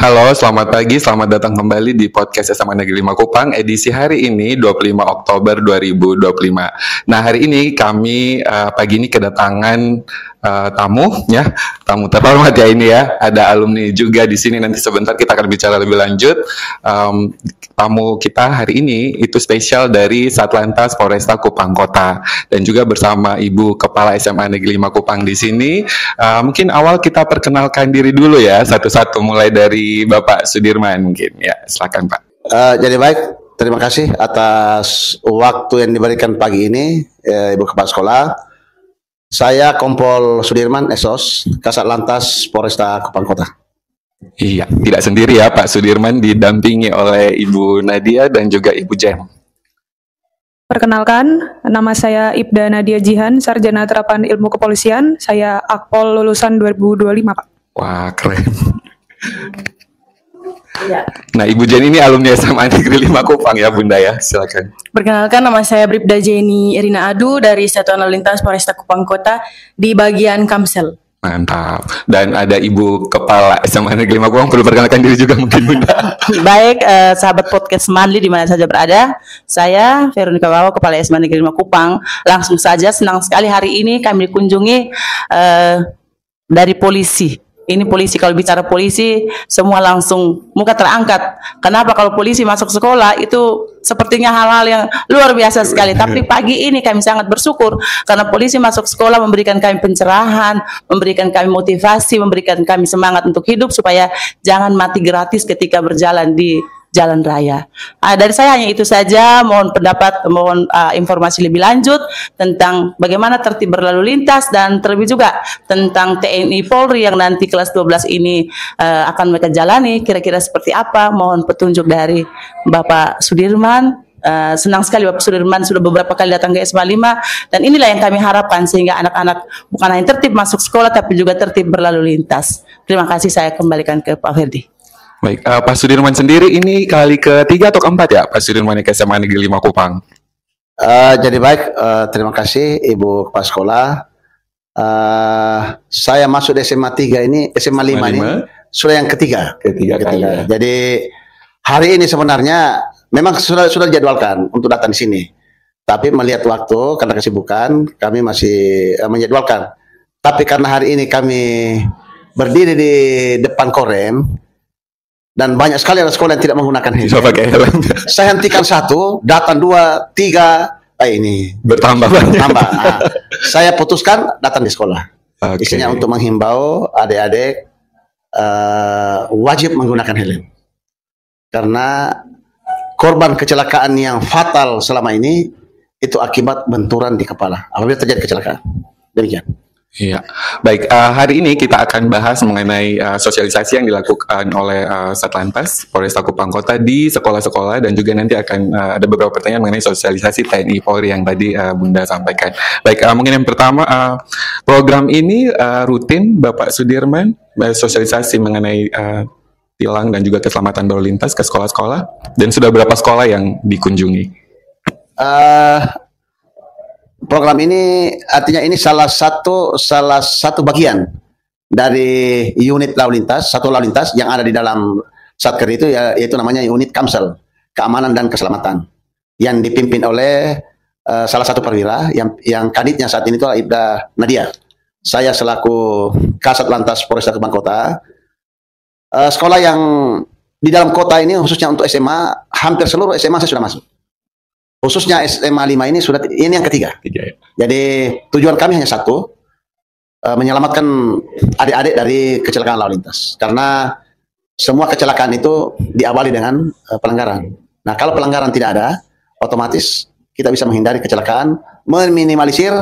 Halo, selamat pagi. Selamat datang kembali di podcast SMA Negeri 5 Kupang edisi hari ini 25 Oktober 2025. Nah, hari ini kami pagi ini kedatangan tamu ya, tamu terhormat ya ini ya. Ada alumni juga di sini. Nanti sebentar kita akan bicara lebih lanjut. Tamu kita hari ini itu spesial dari Satlantas Polresta Kupang Kota dan juga bersama Ibu Kepala SMA Negeri 5 Kupang di sini. Mungkin awal kita perkenalkan diri dulu ya, satu-satu mulai dari Bapak Sudirman mungkin ya, silakan Pak. Jadi baik, terima kasih atas waktu yang diberikan pagi ini, Ibu Kepala Sekolah. Saya Kompol Sudirman Esos, Kasat Lantas Polresta Kupang Kota. Iya, tidak sendiri ya Pak Sudirman, didampingi oleh Ibu Nadia dan juga Ibu Jen. Perkenalkan, nama saya Ibda Nadia Jihan, Sarjana Terapan Ilmu Kepolisian. Saya Akpol lulusan 2025, Pak. Wah, keren. Ya. Nah, Ibu Jen ini alumni SMA Negeri 5 Kupang ya, Bunda ya. Silakan. Perkenalkan, nama saya Bribda Jenny Irina Adu dari Satuan Lalu Lintas Polresta Kupang Kota di bagian Kamsel. Mantap. Dan ada Ibu Kepala SMA Negeri 5 Kupang, perlu perkenalkan diri juga mungkin Bunda. Baik, sahabat podcast Manli di mana saja berada. Saya Veronica Wawo, Kepala SMA Negeri 5 Kupang. Langsung saja, senang sekali hari ini kami dikunjungi dari polisi. Ini polisi, kalau bicara polisi semua langsung muka terangkat. Kenapa? Kalau polisi masuk sekolah itu sepertinya hal-hal yang luar biasa sekali. Tapi pagi ini kami sangat bersyukur karena polisi masuk sekolah memberikan kami pencerahan, memberikan kami motivasi, memberikan kami semangat untuk hidup supaya jangan mati gratis ketika berjalan di jalan raya. Dari saya hanya itu saja. Mohon pendapat, mohon informasi lebih lanjut tentang bagaimana tertib berlalu lintas dan terlebih juga tentang TNI Polri yang nanti kelas 12 ini akan mereka jalani. Kira-kira seperti apa? Mohon petunjuk dari Bapak Sudirman. Senang sekali Bapak Sudirman sudah beberapa kali datang ke SMA 5 dan inilah yang kami harapkan sehingga anak-anak bukan hanya tertib masuk sekolah tapi juga tertib berlalu lintas. Terima kasih, saya kembalikan ke Pak Ferdi. Baik, Pak Sudirman sendiri ini kali ketiga atau keempat ya Pak Sudirman ke SMA Negeri 5 Kupang? Jadi baik, terima kasih Ibu Kepala Sekolah. Saya masuk di SMA 3 ini, SMA 5 ini sudah yang ketiga. Ketiga kali ya. Jadi hari ini sebenarnya memang sudah dijadwalkan untuk datang di sini. Tapi melihat waktu karena kesibukan kami masih menjadwalkan. Tapi karena hari ini kami berdiri di depan korem dan banyak sekali ada sekolah yang tidak menggunakan helm. Saya hentikan satu, datang dua, tiga, ini bertambah banyak. Saya putuskan datang di sekolah. Isinya untuk menghimbau adik-adik wajib menggunakan helm. Karena korban kecelakaan yang fatal selama ini itu akibat benturan di kepala apabila terjadi kecelakaan. Demikian. Iya, baik. Hari ini kita akan bahas mengenai sosialisasi yang dilakukan oleh Satlantas Polresta Kupang Kota di sekolah-sekolah dan juga nanti akan ada beberapa pertanyaan mengenai sosialisasi TNI Polri yang tadi Bunda sampaikan. Baik, mungkin yang pertama program ini rutin Bapak Sudirman sosialisasi mengenai tilang dan juga keselamatan berlalu lintas ke sekolah-sekolah dan sudah berapa sekolah yang dikunjungi? Program ini artinya ini salah satu bagian dari unit lalu lintas, satu lalu lintas yang ada di dalam Satker itu yaitu namanya unit Kamsel, keamanan dan keselamatan, yang dipimpin oleh salah satu perwira yang kaditnya saat ini itu Ibda Nadia. Saya selaku Kasat Lantas Polresta Kupang Kota. Sekolah yang di dalam kota ini khususnya untuk SMA, hampir seluruh SMA saya sudah masuk. Khususnya SMA 5 ini yang ketiga. Ya. Jadi tujuan kami hanya satu, menyelamatkan adik-adik dari kecelakaan lalu lintas. Karena semua kecelakaan itu diawali dengan pelanggaran. Nah, kalau pelanggaran tidak ada, otomatis kita bisa menghindari kecelakaan, meminimalisir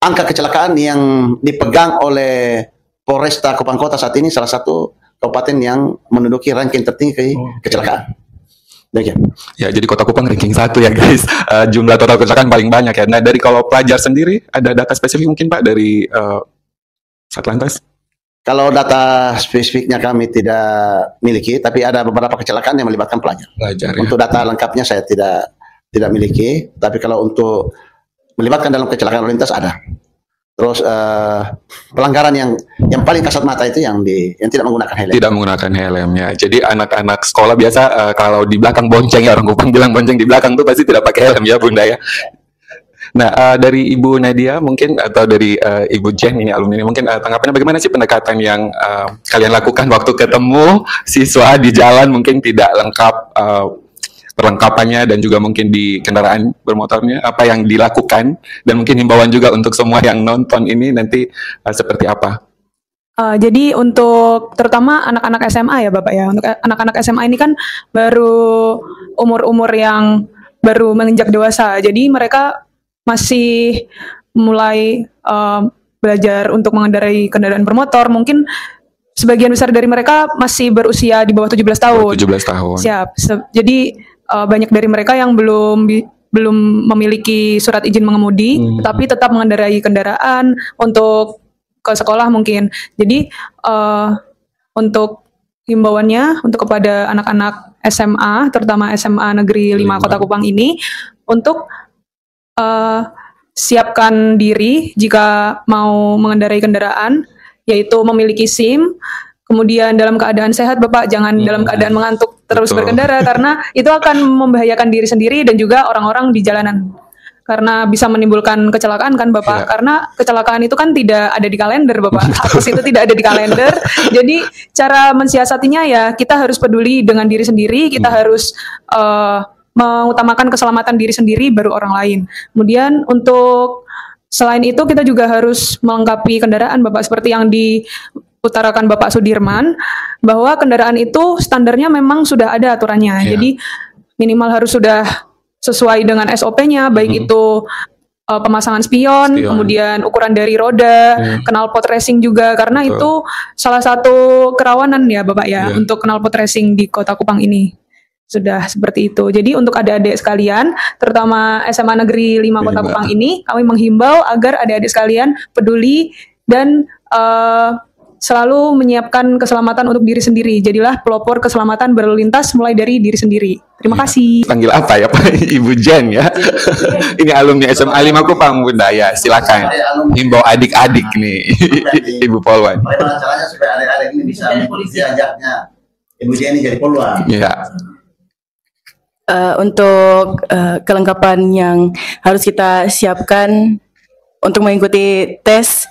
angka kecelakaan yang dipegang oleh Polresta Kupang Kota saat ini salah satu kabupaten yang menduduki ranking tertinggi kecelakaan. Ya, jadi Kota Kupang ranking 1 ya guys. Jumlah total kecelakaan paling banyak ya. Nah, dari kalau pelajar sendiri ada data spesifik mungkin Pak dari Satlantas? Kalau data spesifiknya kami tidak miliki, tapi ada beberapa kecelakaan yang melibatkan pelajar. Ya. Untuk data lengkapnya saya tidak miliki, tapi kalau untuk melibatkan dalam kecelakaan lalu lintas ada. Terus pelanggaran yang paling kasat mata itu yang tidak menggunakan helm. Tidak menggunakan helm ya. Jadi anak-anak sekolah biasa kalau di belakang bonceng ya, orang Kupang bilang bonceng di belakang tuh pasti tidak pakai helm ya Bunda ya. Nah, dari Ibu Nadia mungkin atau dari Ibu Jen ini alumni ini mungkin tanggapannya bagaimana sih pendekatan yang kalian lakukan waktu ketemu siswa di jalan mungkin tidak lengkap perlengkapannya dan juga mungkin di kendaraan bermotornya, apa yang dilakukan dan mungkin himbauan juga untuk semua yang nonton ini nanti seperti apa? Jadi untuk terutama anak-anak SMA ya Bapak ya, untuk anak-anak SMA ini kan baru umur-umur yang baru menginjak dewasa, jadi mereka masih mulai belajar untuk mengendarai kendaraan bermotor. Mungkin sebagian besar dari mereka masih berusia di bawah 17 tahun. 17 tahun. Siap. Jadi banyak dari mereka yang belum memiliki surat izin mengemudi, tapi tetap mengendarai kendaraan untuk ke sekolah mungkin. Jadi untuk himbauannya untuk kepada anak-anak SMA, terutama SMA Negeri 5 Kota Kupang ini, untuk siapkan diri jika mau mengendarai kendaraan, yaitu memiliki SIM. Kemudian dalam keadaan sehat Bapak, jangan dalam keadaan mengantuk terus berkendara, karena itu akan membahayakan diri sendiri dan juga orang-orang di jalanan. Karena bisa menimbulkan kecelakaan kan Bapak, karena kecelakaan itu kan tidak ada di kalender Bapak, hapus itu tidak ada di kalender. Jadi cara mensiasatinya ya kita harus peduli dengan diri sendiri, kita harus mengutamakan keselamatan diri sendiri baru orang lain. Kemudian untuk selain itu kita juga harus melengkapi kendaraan Bapak, seperti yang diutarakan Bapak Sudirman, bahwa kendaraan itu standarnya memang sudah ada aturannya. Jadi minimal harus sudah sesuai dengan SOP-nya, baik itu pemasangan spion, kemudian ukuran dari roda, knalpot racing juga, karena itu salah satu kerawanan ya Bapak ya untuk knalpot racing di Kota Kupang ini. Sudah seperti itu. Jadi untuk adik-adik sekalian, terutama SMA Negeri 5 Kota Kupang ini, kami menghimbau agar adik-adik sekalian peduli dan selalu menyiapkan keselamatan untuk diri sendiri. Jadilah pelopor keselamatan berlalu lintas mulai dari diri sendiri. Terima kasih. Panggil apa ya Pak? Ibu Jen ya. Ini alumni SMA 5 Kupang Bunda ya. Silakan. Himbau adik-adik nih. Ibu Polwan. Bagaimana caranya supaya adik-adik ini bisa diajaknya Ibu Jen ini jadi polwan? Iya. Untuk kelengkapan yang harus kita siapkan untuk mengikuti tes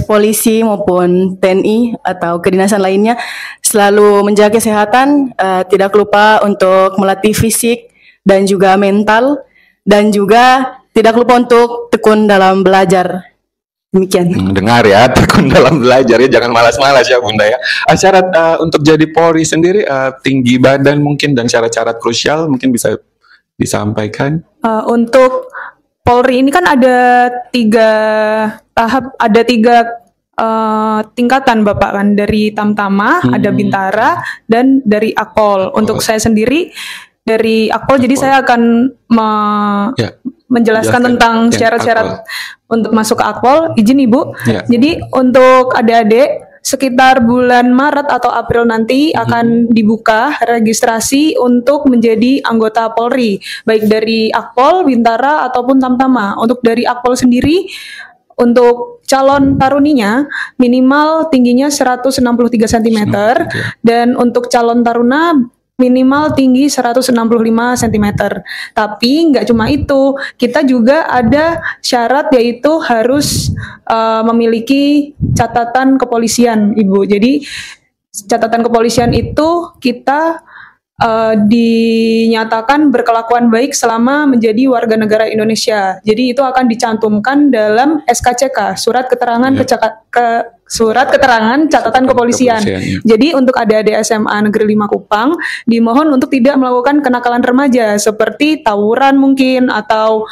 polisi maupun TNI atau kedinasan lainnya, selalu menjaga kesehatan, tidak lupa untuk melatih fisik dan juga mental, dan juga tidak lupa untuk tekun dalam belajar. Demikian. Dengar ya, tekun dalam belajar ya, jangan malas-malas ya Bunda ya. Syarat untuk jadi Polri sendiri, tinggi badan mungkin dan syarat-syarat krusial mungkin bisa disampaikan. Untuk Polri ini kan ada 3 tahap, ada 3 tingkatan Bapak kan, dari Tamtama, ada Bintara, dan dari Akpol. Untuk saya sendiri dari Akpol, jadi saya akan menjelaskan tentang syarat-syarat untuk masuk ke Akpol. Izin Ibu. Jadi untuk adik-adik sekitar bulan Maret atau April nanti akan dibuka registrasi untuk menjadi anggota Polri, baik dari Akpol, Bintara ataupun Tamtama. Untuk dari Akpol sendiri, untuk calon taruninya minimal tingginya 163 cm dan untuk calon taruna minimal tinggi 165 cm. Tapi nggak cuma itu, kita juga ada syarat, yaitu harus memiliki catatan kepolisian, Ibu. Jadi catatan kepolisian itu kita dinyatakan berkelakuan baik selama menjadi warga negara Indonesia. Jadi itu akan dicantumkan dalam SKCK, surat keterangan surat keterangan catatan kepolisian. Jadi untuk adik-adik SMA Negeri 5 Kupang dimohon untuk tidak melakukan kenakalan remaja seperti tawuran mungkin atau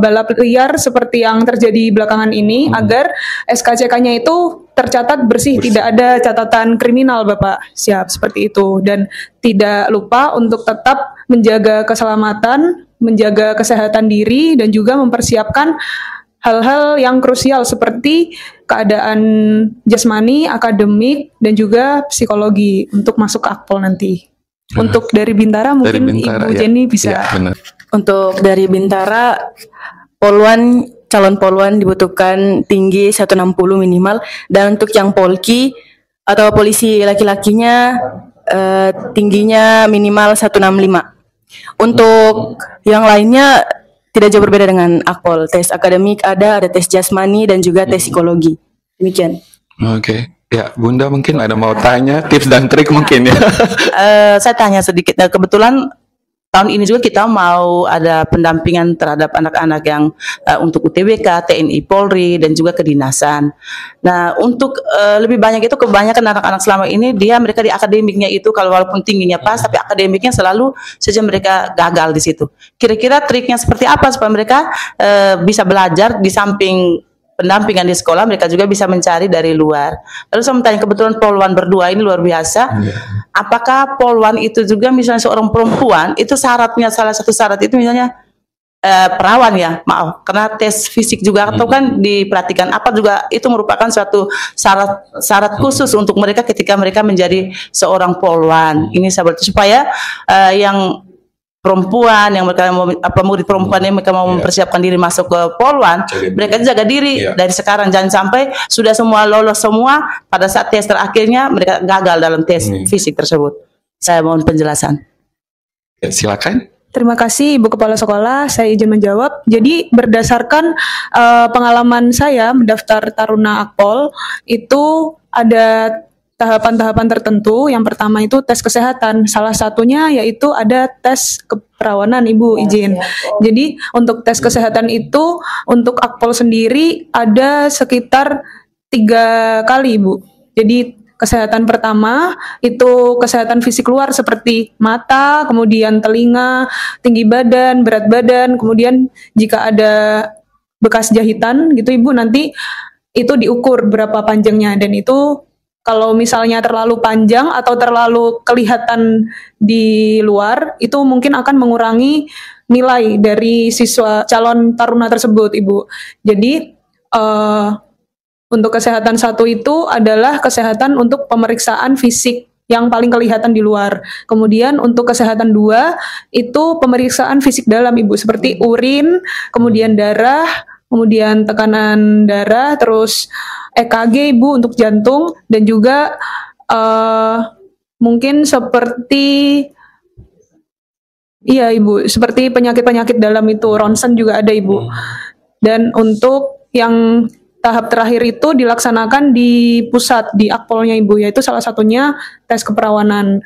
balap liar seperti yang terjadi belakangan ini, agar SKCK-nya itu tercatat bersih, tidak ada catatan kriminal Bapak. Siap, seperti itu. Dan tidak lupa untuk tetap menjaga keselamatan, menjaga kesehatan diri, dan juga mempersiapkan hal-hal yang krusial seperti keadaan jasmani, akademik, dan juga psikologi untuk masuk ke Akpol nanti. Untuk dari Bintara mungkin Ibu Jenny bisa. Untuk dari Bintara, Polwan calon poluan dibutuhkan tinggi 160 minimal, dan untuk yang polki atau polisi laki-lakinya tingginya minimal 165. Untuk yang lainnya tidak jauh berbeda dengan akpol. Tes akademik ada tes jasmani dan juga tes psikologi. Demikian. Oke. Ya, Bunda mungkin ada mau tanya tips dan trik mungkin ya. Saya tanya sedikit. Kebetulan tahun ini juga kita mau ada pendampingan terhadap anak-anak yang untuk UTBK, TNI, Polri, dan juga kedinasan. Nah, untuk lebih banyak itu kebanyakan anak-anak selama ini mereka di akademiknya itu kalau walaupun tingginya pas, tapi akademiknya selalu saja mereka gagal di situ. Kira-kira triknya seperti apa supaya mereka bisa belajar di samping pendampingan di sekolah, mereka juga bisa mencari dari luar. Lalu saya mau tanya, kebetulan poluan berdua ini luar biasa. Apakah poluan itu juga misalnya seorang perempuan itu syaratnya, salah satu syarat itu misalnya perawan ya, maaf, karena tes fisik juga atau kan diperhatikan apa juga itu merupakan suatu syarat khusus untuk mereka ketika mereka menjadi seorang poluan. Ini supaya yang perempuan yang mereka murid perempuan yang mereka mau mempersiapkan diri masuk ke poluan, mereka jaga diri dari sekarang, jangan sampai sudah semua lolos semua pada saat tes terakhirnya mereka gagal dalam tes fisik tersebut. Saya mohon penjelasan. Ya, silakan. Terima kasih Ibu Kepala Sekolah, saya izin menjawab. Jadi berdasarkan pengalaman saya mendaftar Taruna Akpol, itu ada tahapan-tahapan tertentu. Yang pertama itu tes kesehatan. Salah satunya yaitu ada tes keperawanan, Ibu izin. Jadi untuk tes kesehatan itu untuk Akpol sendiri ada sekitar 3 kali, Ibu. Jadi kesehatan pertama itu kesehatan fisik luar seperti mata, kemudian telinga, tinggi badan, berat badan, kemudian jika ada bekas jahitan gitu Ibu, nanti itu diukur berapa panjangnya, dan itu kalau misalnya terlalu panjang atau terlalu kelihatan di luar, itu mungkin akan mengurangi nilai dari siswa calon taruna tersebut, Ibu. Jadi untuk kesehatan 1 itu adalah kesehatan untuk pemeriksaan fisik yang paling kelihatan di luar. Kemudian untuk kesehatan 2 itu pemeriksaan fisik dalam, Ibu, seperti urin, kemudian darah, kemudian tekanan darah, terus EKG, Ibu, untuk jantung, dan juga mungkin seperti Ibu, seperti penyakit-penyakit dalam itu, ronsen juga ada, Ibu. Dan untuk yang tahap terakhir itu dilaksanakan di pusat, di Akpolnya, Ibu, yaitu salah satunya tes keperawanan.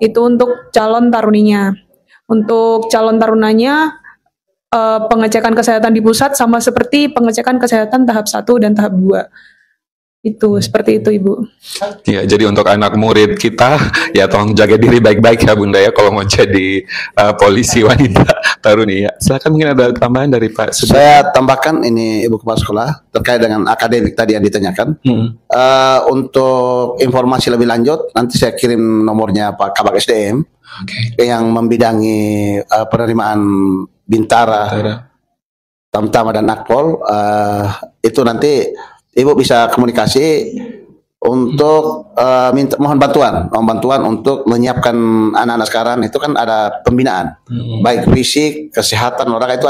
Itu untuk calon taruninya. Untuk calon tarunanya, pengecekan kesehatan di pusat sama seperti pengecekan kesehatan tahap 1 dan tahap 2. Itu seperti itu, Ibu. Ya, jadi untuk anak murid kita ya tolong jaga diri baik-baik ya Bunda ya kalau mau jadi polisi wanita taruni ya. Silakan, mungkin ada tambahan dari Pak Sudir. Saya tambahkan ini Ibu Kepala Sekolah terkait dengan akademik tadi yang ditanyakan. Untuk informasi lebih lanjut nanti saya kirim nomornya Pak Kabak SDM yang membidangi penerimaan Bintara, Tamtama dan Akpol. Itu nanti Ibu bisa komunikasi untuk mohon bantuan untuk menyiapkan anak-anak sekarang. Itu kan ada pembinaan, baik fisik, kesehatan, olahraga, itu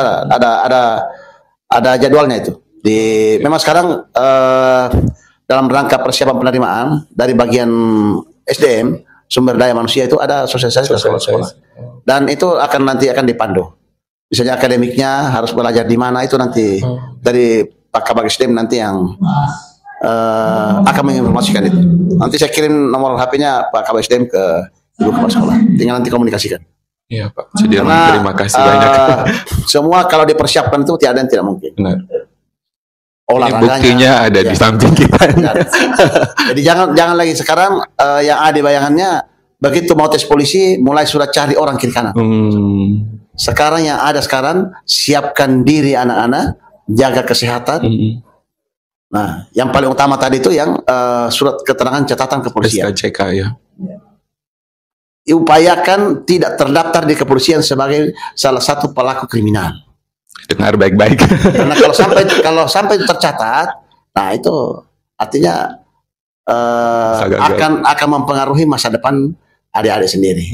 ada jadwalnya itu. Memang sekarang dalam rangka persiapan penerimaan dari bagian SDM, sumber daya manusia, itu ada sosialisasi ke sekolah-sekolah, dan itu nanti akan dipandu. Misalnya akademiknya harus belajar di mana, itu nanti dari Pak Kabak SDM nanti yang akan menginformasikan itu. Nanti saya kirim nomor HP-nya Pak Kabak SDM ke Ibu Kepala Sekolah. Tinggal nanti komunikasikan. Iya Pak. Terima kasih banyak. Semua kalau dipersiapkan itu tidak ada yang tidak mungkin. Benar. Olahraganya, buktinya ada di samping kita. Jadi jangan lagi sekarang yang ada di bayangannya begitu mau tes polisi mulai sudah cari orang kiri kanan. Sekarang yang ada siapkan diri anak-anak, jaga kesehatan. Nah, yang paling utama tadi itu yang surat keterangan catatan kepolisian. SKCK ya. Upayakan tidak terdaftar di kepolisian sebagai salah satu pelaku kriminal. Dengar baik-baik. Karena kalau sampai tercatat, nah itu artinya akan mempengaruhi masa depan adik-adik sendiri.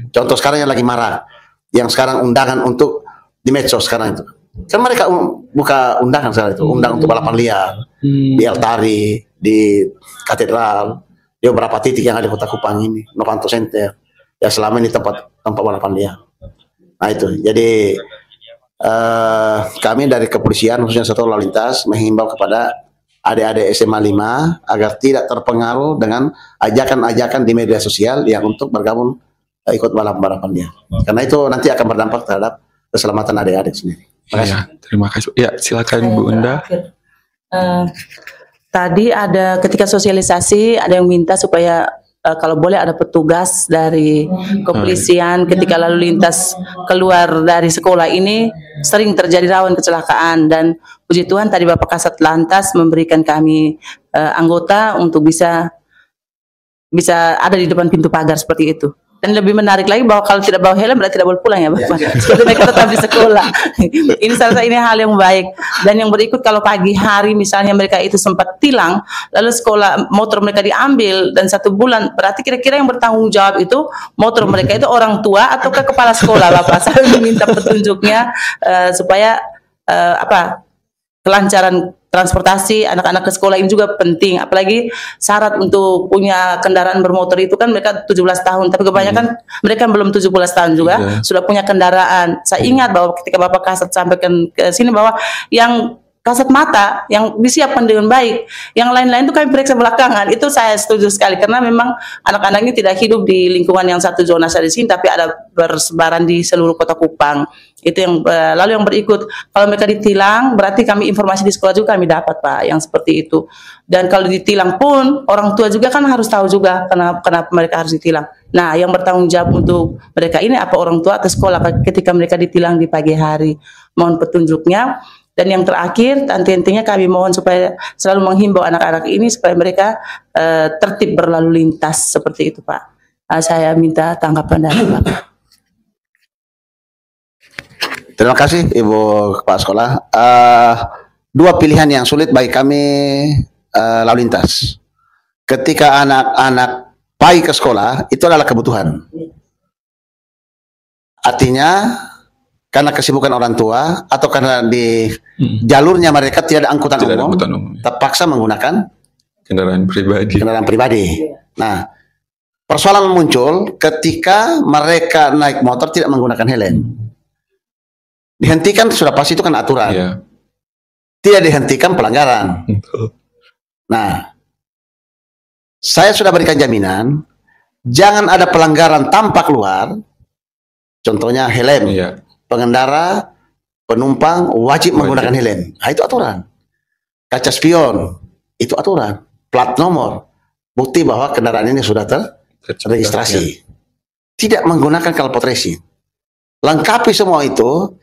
Contoh sekarang yang lagi marak, yang sekarang undangan untuk di medsos sekarang itu. Kan mereka buka undangan saat itu, undang untuk balapan liar di Altari, di Katedral, di beberapa titik yang ada di Kota Kupang ini, Novanto Center. Ya selama ini tempat balapan liar. Nah itu, jadi kami dari kepolisian khususnya Satuan Lalu Lintas menghimbau kepada adik-adik SMA 5 agar tidak terpengaruh dengan ajakan-ajakan di media sosial yang untuk bergabung ikut balapan liar. Karena itu nanti akan berdampak terhadap keselamatan adik-adik sendiri. Ya, terima kasih. Ya, silakan Bu Unda. Tadi ada ketika sosialisasi ada yang minta supaya kalau boleh ada petugas dari kepolisian ketika lalu lintas keluar dari sekolah ini sering terjadi rawan kecelakaan, dan puji Tuhan tadi Bapak Kasat Lantas memberikan kami anggota untuk bisa ada di depan pintu pagar seperti itu. Dan lebih menarik lagi bahwa kalau tidak bawa helm berarti tidak boleh pulang ya Bapak. Seperti mereka tetap di sekolah. Ini salah satu hal yang baik. Dan yang berikut, kalau pagi hari misalnya mereka itu sempat tilang, lalu sekolah motor mereka diambil dan 1 bulan, berarti kira-kira yang bertanggung jawab itu motor mereka itu orang tua atau ke kepala sekolah Bapak. Saya meminta petunjuknya supaya kelancaran transportasi anak-anak ke sekolah ini juga penting, apalagi syarat untuk punya kendaraan bermotor itu kan mereka 17 tahun, tapi kebanyakan mereka belum 17 tahun juga sudah punya kendaraan. Saya ingat bahwa ketika Bapak Kasat sampaikan ke sini bahwa yang kasat mata yang disiapkan dengan baik, yang lain-lain itu kami periksa belakangan. Itu saya setuju sekali, karena memang anak-anak ini tidak hidup di lingkungan yang satu zonasi di sini, tapi ada bersebaran di seluruh Kota Kupang. Itu yang lalu yang berikut, kalau mereka ditilang berarti kami informasi di sekolah juga kami dapat Pak yang seperti itu. Dan kalau ditilang pun orang tua juga kan harus tahu juga kenapa mereka harus ditilang. Nah, yang bertanggung jawab untuk mereka ini apa orang tua atau sekolah ketika mereka ditilang di pagi hari. Mohon petunjuknya. Dan yang terakhir, intinya kami mohon supaya selalu menghimbau anak-anak ini supaya mereka tertib berlalu lintas seperti itu Pak. Saya minta tanggapan dari Bapak. Terima kasih Ibu Kepala Sekolah. 2 pilihan yang sulit bagi kami lalu lintas. Ketika anak-anak pagi ke sekolah, itu adalah kebutuhan. Artinya karena kesibukan orang tua atau karena di jalurnya mereka tidak ada angkutan umum, terpaksa menggunakan kendaraan pribadi. Nah, persoalan muncul ketika mereka naik motor tidak menggunakan helm. Dihentikan sudah pasti itu kan aturan. Tidak dihentikan pelanggaran. Nah, saya sudah berikan jaminan jangan ada pelanggaran tanpa keluar. Contohnya helm. Pengendara, penumpang wajib menggunakan helm. Nah, itu aturan. Kaca spion, itu aturan. Plat nomor, bukti bahwa kendaraan ini sudah terregistrasi. Tidak menggunakan knalpot racing. Lengkapi semua itu,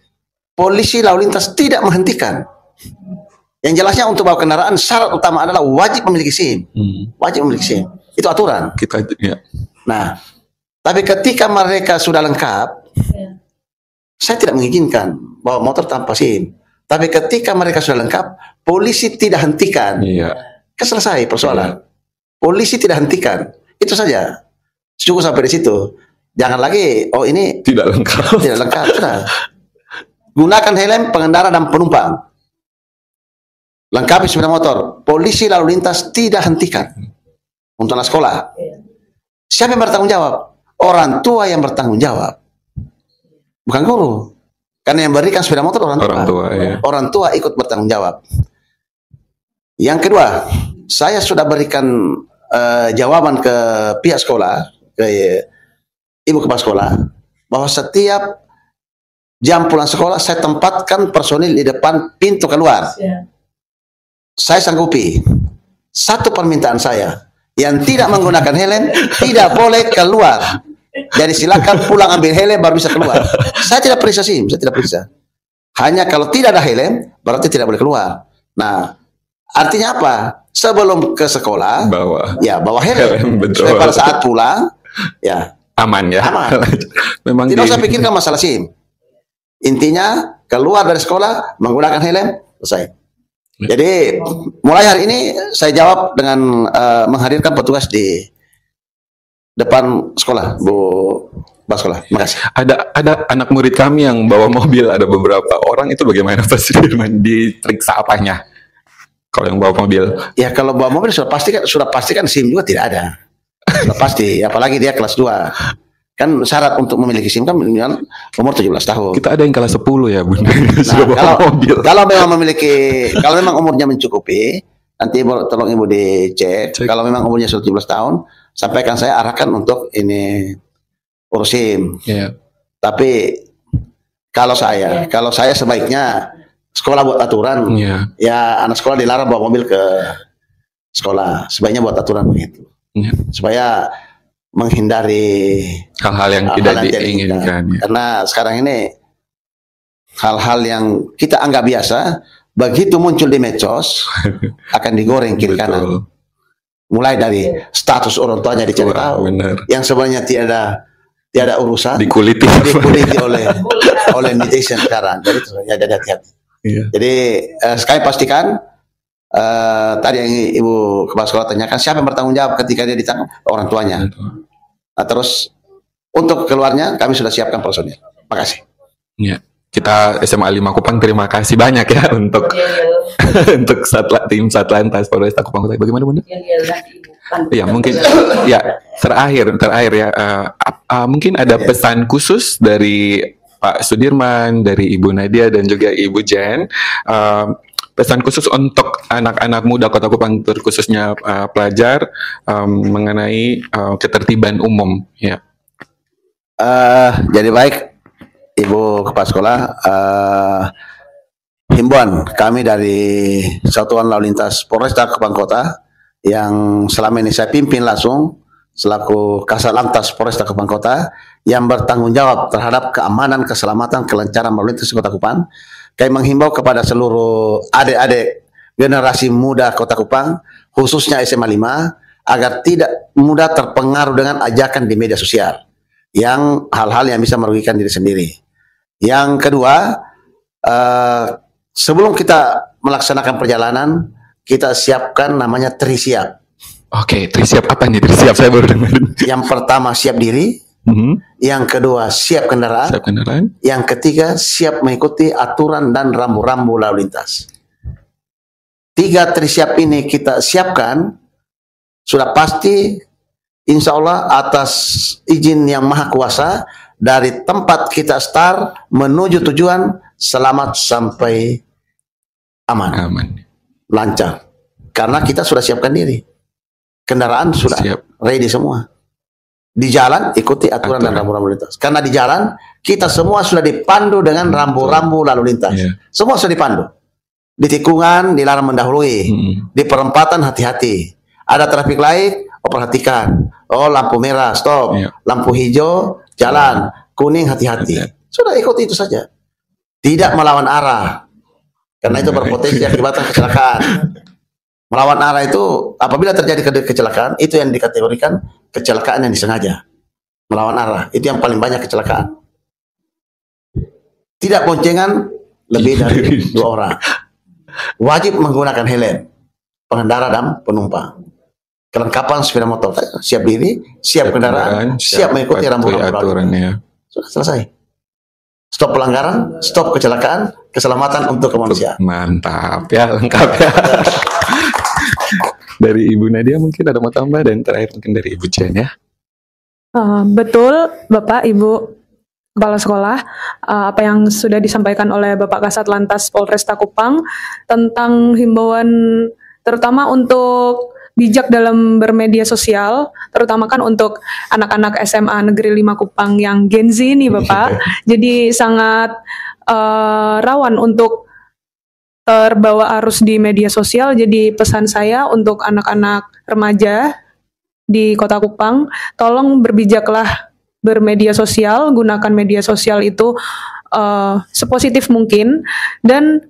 polisi lalu lintas tidak menghentikan. Yang jelasnya untuk bawa kendaraan syarat utama adalah wajib memiliki SIM. Wajib memiliki SIM. Itu aturan. Nah, tapi ketika mereka sudah lengkap, saya tidak mengizinkan bawa motor tanpa SIM. Tapi ketika mereka sudah lengkap, polisi tidak hentikan. Selesai persoalan. Polisi tidak hentikan. Itu saja. Cukup sampai di situ. Jangan lagi, ini tidak lengkap. Tidak lengkap. Sudah. Gunakan helm pengendara dan penumpang. Lengkapi sepeda motor. Polisi lalu lintas tidak hentikan. Untuk anak sekolah. Siapa yang bertanggung jawab? Orang tua yang bertanggung jawab. Bukan guru. Karena yang berikan sepeda motor orang tua. Orang tua ikut bertanggung jawab. Yang kedua, saya sudah berikan jawaban ke pihak sekolah, ke Ibu Kepala Sekolah, bahwa setiap jam pulang sekolah saya tempatkan personil di depan pintu keluar. Saya sanggupi. Satu permintaan saya, yang tidak menggunakan helm tidak boleh keluar. Jadi silakan pulang ambil helm baru bisa keluar. Saya tidak periksa SIM, saya tidak periksa. Hanya kalau tidak ada helm berarti tidak boleh keluar. Nah, artinya apa? Sebelum ke sekolah, bawa helm. Supaya pada saat pulang, aman ya. Aman. Memang tidak usah pikirkan masalah SIM. Intinya keluar dari sekolah menggunakan helm, selesai. Jadi mulai hari ini saya jawab dengan menghadirkan petugas di depan sekolah, Bu Sekolah. Makasih. Ada anak murid kami yang bawa mobil, ada beberapa orang, itu bagaimana Pak Sudirman, diperiksa apanya? Kalau yang bawa mobil? Ya kalau bawa mobil sudah pasti kan SIM juga tidak ada. Sudah pasti, apalagi dia kelas 2. Kan syarat untuk memiliki SIM kan minimal umur 17 tahun. Kita ada yang kelas 10 ya, Bunda. Nah, kalau memang umurnya mencukupi, nanti tolong Ibu dicek. Kalau memang umurnya sudah 17 tahun, sampaikan, saya arahkan untuk ini urus SIM. Yeah. Tapi kalau saya sebaiknya sekolah buat aturan. Yeah. Ya anak sekolah dilarang bawa mobil ke sekolah. Sebaiknya buat aturan begitu. Yeah. Supaya menghindari hal-hal yang tidak diinginkan. Karena sekarang ini hal-hal yang kita anggap biasa, begitu muncul di medsos akan digoreng kiri kanan. Mulai dari status orang tuanya dicari tahu, yang sebenarnya tiada urusan, dikuliti oleh netizen sekarang. Jadi ada hati-hati. Iya. Jadi sekali pastikan, tadi yang Ibu Kepala Sekolah tanyakan, siapa yang bertanggung jawab ketika dia ditangkap? Orang tuanya. Nah, terus untuk keluarnya kami sudah siapkan personil. Makasih. Ya, kita SMA 5 Kupang terima kasih banyak ya untuk untuk tim Satlantas Polresta Kupang Kota. Bagaimana Bunda? Ya mungkin ya terakhir ya mungkin ada pesan khusus dari Pak Sudirman, dari Ibu Nadia dan juga Ibu Jen. Pesan khusus untuk anak-anak muda Kota Kupang, terkhususnya pelajar mengenai ketertiban umum. Ya. Jadi baik, Ibu Kepala Sekolah, himbauan kami dari Satuan Lalu Lintas Polresta Kupang Kota yang selama ini saya pimpin langsung selaku Kasat Lantas Polresta Kupang Kota yang bertanggung jawab terhadap keamanan, keselamatan, kelancaran lalu lintas Kota Kupang. Kami menghimbau kepada seluruh adik-adik generasi muda Kota Kupang, khususnya SMA 5, agar tidak mudah terpengaruh dengan ajakan di media sosial yang hal-hal yang bisa merugikan diri sendiri. Yang kedua, sebelum kita melaksanakan perjalanan, kita siapkan namanya trisiap. Oke, trisiap apa nih trisiap? Saya baru dengar. Yang pertama siap diri. Yang kedua siap kendaraan. Yang ketiga siap mengikuti aturan dan rambu-rambu lalu lintas. 3 trisiap ini kita siapkan, sudah pasti insya Allah atas izin yang maha kuasa, dari tempat kita start menuju tujuan selamat sampai aman. Lancar. Karena kita sudah siapkan diri. Kendaraan sudah ready semua. Di jalan ikuti aturan dan rambu-rambu lintas. Karena di jalan kita semua sudah dipandu dengan rambu-rambu lalu lintas. Semua sudah dipandu. Di tikungan dilarang mendahului. Di perempatan hati-hati. Ada traffic light, perhatikan. Oh, lampu merah stop. Lampu hijau jalan. Kuning hati-hati. Sudah ikuti itu saja. Tidak melawan arah. Karena itu berpotensi akibatkan kecelakaan. Melawan arah itu apabila terjadi kecelakaan, itu yang dikategorikan kecelakaan yang disengaja. Melawan arah, itu yang paling banyak kecelakaan. Tidak boncengan lebih dari 2 orang. Wajib menggunakan helm, pengendara dan penumpang. Kelengkapan sepeda motor, siap diri, siap kendaraan, siap mengikuti rambu-rambu. Sudah selesai. Stop pelanggaran, stop kecelakaan, keselamatan untuk kemanusiaan. Mantap ya, lengkap ya. Dari Ibu Nadia mungkin ada mau tambah, dan terakhir mungkin dari Ibu Jen ya. Betul Bapak Ibu Kepala Sekolah, apa yang sudah disampaikan oleh Bapak Kasat Lantas Polresta Kupang tentang himbauan terutama untuk bijak dalam bermedia sosial, terutama kan untuk anak-anak SMA Negeri 5 Kupang yang Gen Z nih Bapak. Jadi sangat rawan untuk terbawa arus di media sosial. Jadi pesan saya untuk anak-anak remaja di Kota Kupang, tolong berbijaklah bermedia sosial, gunakan media sosial itu sepositif mungkin, dan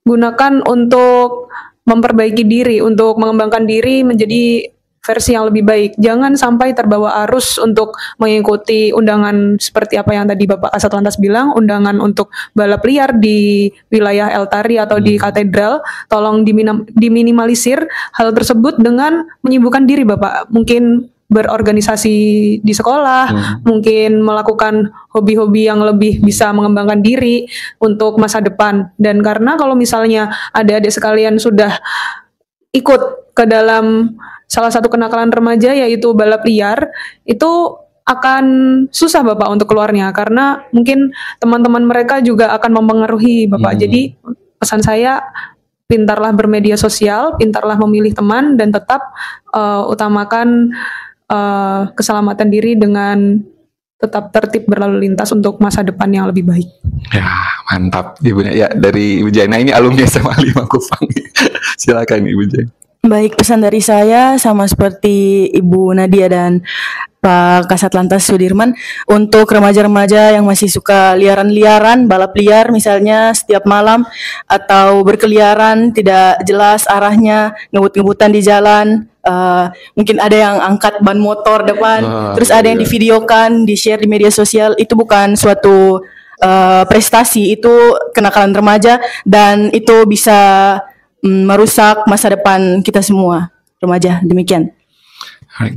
gunakan untuk memperbaiki diri, untuk mengembangkan diri menjadi versi yang lebih baik. Jangan sampai terbawa arus untuk mengikuti undangan seperti apa yang tadi Bapak Kasat Lantas bilang, undangan untuk balap liar di wilayah El Tari atau di katedral. Tolong diminimalisir hal tersebut dengan menyibukkan diri Bapak. Mungkin berorganisasi di sekolah, mungkin melakukan hobi-hobi yang lebih bisa mengembangkan diri untuk masa depan. Dan karena kalau misalnya adik-adik sekalian sudah ikut ke dalam salah satu kenakalan remaja yaitu balap liar, itu akan susah Bapak untuk keluarnya karena mungkin teman-teman mereka juga akan mempengaruhi Bapak. Jadi pesan saya, pintarlah bermedia sosial, pintarlah memilih teman, dan tetap utamakan keselamatan diri dengan tetap tertib berlalu lintas untuk masa depan yang lebih baik. Ya, mantap Ibunya. Ya, dari Ibu Jaina ini alumni SMA 5 Kupang. Silakan Ibu Jaina. Baik, pesan dari saya sama seperti Ibu Nadia dan Pak Kasat Lantas Sudirman, untuk remaja-remaja yang masih suka liaran-liaran, balap liar misalnya setiap malam, atau berkeliaran tidak jelas arahnya, ngebut-ngebutan di jalan, mungkin ada yang angkat ban motor depan, terus ada yang divideokan, di-share di media sosial, itu bukan suatu prestasi, itu kenakalan remaja, dan itu bisa merusak masa depan kita semua remaja. Demikian.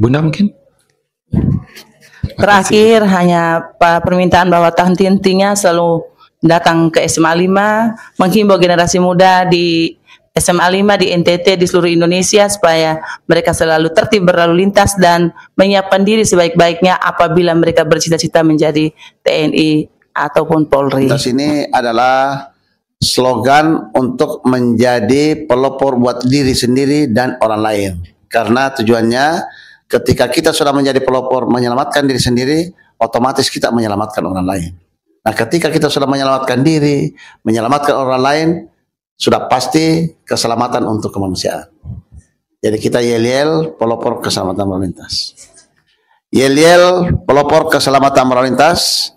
Bunda mungkin terakhir hanya permintaan bahwa henti-hentinya selalu datang ke SMA 5, menghimbau generasi muda di SMA 5 di NTT di seluruh Indonesia supaya mereka selalu tertib berlalu lintas dan menyiapkan diri sebaik-baiknya apabila mereka bercita-cita menjadi TNI ataupun Polri. Lintas ini adalah slogan untuk menjadi pelopor buat diri sendiri dan orang lain. Karena tujuannya ketika kita sudah menjadi pelopor menyelamatkan diri sendiri, otomatis kita menyelamatkan orang lain. Nah, ketika kita sudah menyelamatkan diri, menyelamatkan orang lain, sudah pasti keselamatan untuk kemanusiaan. Jadi kita yel-yel pelopor keselamatan berlalu lintas. Yel-yel pelopor keselamatan berlalu lintas.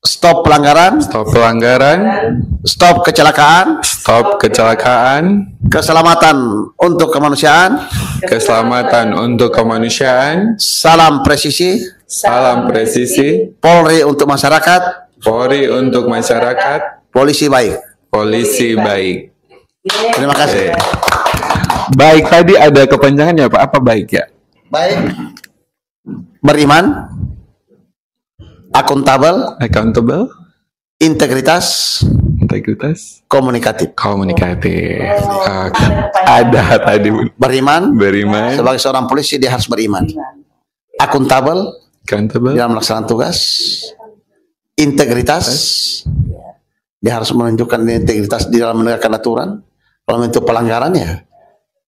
Stop pelanggaran. Stop pelanggaran. Stop kecelakaan. Stop kecelakaan. Keselamatan untuk kemanusiaan. Keselamatan untuk kemanusiaan. Salam presisi. Salam presisi. Polri untuk masyarakat. Polri untuk masyarakat. Polisi baik. Polisi baik. Terima kasih. Baik, tadi ada kepanjangannya Pak. Apa baik ya? Baik. Beriman. Akuntabel. Accountable. Integritas. Integritas. Komunikatif. Komunikatif. Ada tadi Beriman. beriman. Sebagai seorang polisi dia harus beriman. Akuntabel Accountable. dalam melaksanakan tugas. Integritas. Dia harus menunjukkan integritas di dalam menegakkan aturan. Kalau itu pelanggaran ya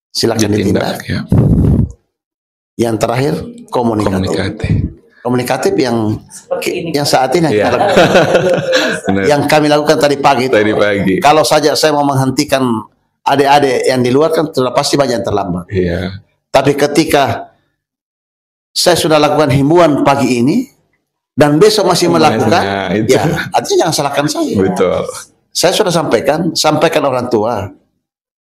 silakan ditindak. Ya. Yang terakhir komunikatif. Komunikatif yang saat ini Iya. kita lakukan. Yang kami lakukan tadi pagi. Kalau saja saya mau menghentikan adik-adik yang di luar kan sudah pasti banyak yang terlambat. Iya. Tapi ketika saya sudah lakukan himbauan pagi ini dan besok masih melakukan, ya artinya jangan salahkan saya. Betul. Saya sudah sampaikan orang tua.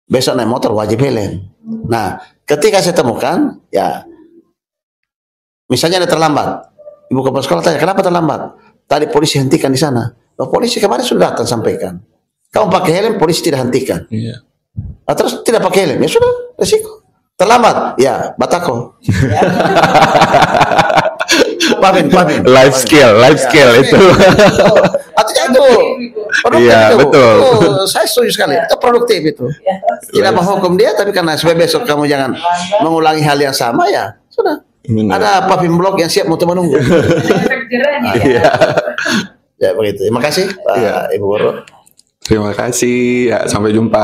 Besok naik motor wajib helm. Nah, ketika saya temukan, ya misalnya ada terlambat, ibu kepala sekolah tanya, kenapa terlambat? Tadi polisi hentikan di sana. Oh, polisi kemarin sudah datang sampaikan. Kamu pakai helm, polisi tidak hentikan. Iya. Nah, terus tidak pakai helm, ya sudah, resiko. Terlambat, ya batako. Pamin. Life skill itu. Artinya itu produktif Iya, itu. betul. Saya setuju sekali. Itu produktif itu. Tidak menghukum dia, tapi karena supaya besok kamu jangan mengulangi hal yang sama ya sudah. Benar. Ada Papim Blok yang siap untuk menunggu. Iya. Ya begitu. Terima kasih Pak Ibu Guru. Terima kasih. Ya, sampai jumpa.